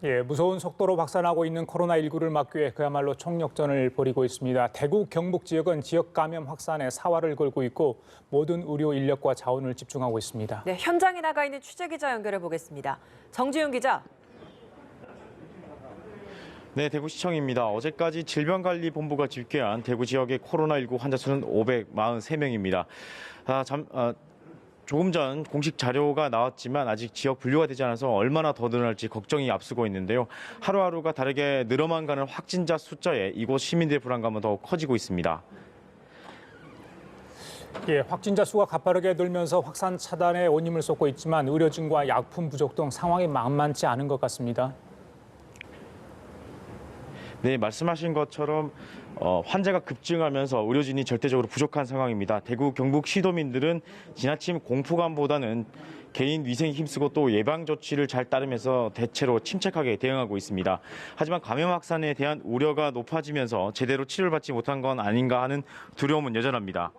예, 무서운 속도로 확산하고 있는 코로나19를 막기 위해 그야말로 총력전을 벌이고 있습니다. 대구, 경북 지역은 지역 감염 확산에 사활을 걸고 있고 모든 의료 인력과 자원을 집중하고 있습니다. 네, 현장에 나가 있는 취재기자 연결해 보겠습니다. 정지윤 기자. 네, 대구시청입니다. 어제까지 질병관리본부가 집계한 대구 지역의 코로나19 환자 수는 543명입니다. 조금 전 공식 자료가 나왔지만 아직 지역 분류가 되지 않아서 얼마나 더 늘어날지 걱정이 앞서고 있는데요. 하루하루가 다르게 늘어만 가는 확진자 숫자에 이곳 시민들의 불안감은 더욱 커지고 있습니다. 예, 확진자 수가 가파르게 늘면서 확산 차단에 온 힘을 쏟고 있지만 의료진과 약품 부족 등 상황이 만만치 않은 것 같습니다. 네, 말씀하신 것처럼 환자가 급증하면서 의료진이 절대적으로 부족한 상황입니다. 대구, 경북 시도민들은 지나친 공포감보다는 개인 위생에 힘쓰고 또 예방 조치를 잘 따르면서 대체로 침착하게 대응하고 있습니다. 하지만 감염 확산에 대한 우려가 높아지면서 제대로 치료를 받지 못한 건 아닌가 하는 두려움은 여전합니다.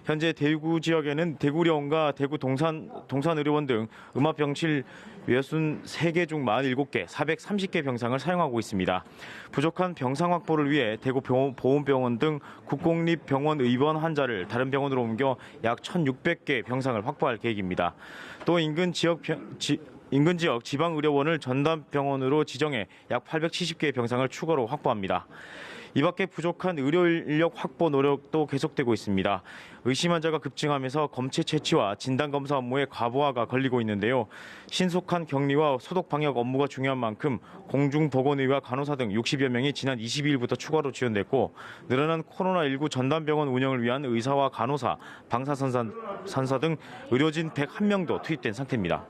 현재 대구 지역에는 대구병원과 대구 동산의료원 등 음압병실 63개 중 47개, 430개 병상을 사용하고 있습니다. 부족한 병상 확보를 위해 대구 보훈병원 등 국공립병원 입원 환자를 다른 병원으로 옮겨 약 1,600개 병상을 확보할 계획입니다. 또 인근 지역 지방의료원을 전담병원으로 지정해 약 870개의 병상을 추가로 확보합니다. 이 밖에 부족한 의료 인력 확보 노력도 계속되고 있습니다. 의심 환자가 급증하면서 검체 채취와 진단검사 업무에 과부하가 걸리고 있는데요. 신속한 격리와 소독 방역 업무가 중요한 만큼 공중보건의와 간호사 등 60여 명이 지난 22일부터 추가로 지원됐고 늘어난 코로나19 전담병원 운영을 위한 의사와 간호사, 방사선사 등 의료진 101명도 투입된 상태입니다.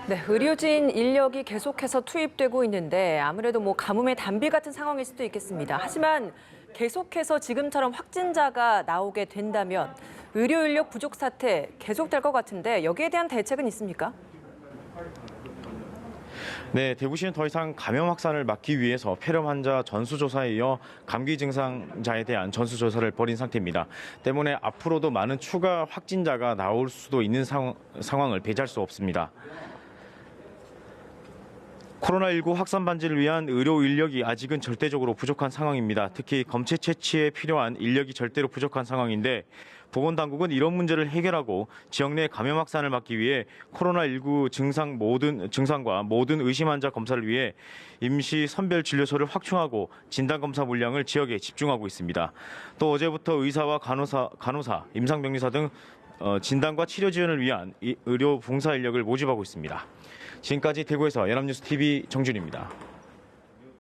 네, 의료진 인력이 계속해서 투입되고 있는데 아무래도 가뭄의 단비 같은 상황일 수도 있겠습니다. 하지만 계속해서 지금처럼 확진자가 나오게 된다면 의료 인력 부족 사태 계속될 것 같은데 여기에 대한 대책은 있습니까? 네, 대구시는 더 이상 감염 확산을 막기 위해서 폐렴 환자 전수조사에 이어 감기 증상자에 대한 전수조사를 벌인 상태입니다. 때문에 앞으로도 많은 추가 확진자가 나올 수도 있는 상황을 배제할 수 없습니다. 코로나19 확산 방지를 위한 의료 인력이 아직은 절대적으로 부족한 상황입니다. 특히 검체 채취에 필요한 인력이 절대로 부족한 상황인데 보건당국은 이런 문제를 해결하고 지역 내 감염 확산을 막기 위해 코로나19 증상과 모든 의심 환자 검사를 위해 임시 선별 진료소를 확충하고 진단검사 물량을 지역에 집중하고 있습니다. 또 어제부터 의사와 간호사, 임상병리사 등 진단과 치료 지원을 위한 의료 봉사 인력을 모집하고 있습니다. 지금까지 대구에서 연합뉴스 TV 정준입니다.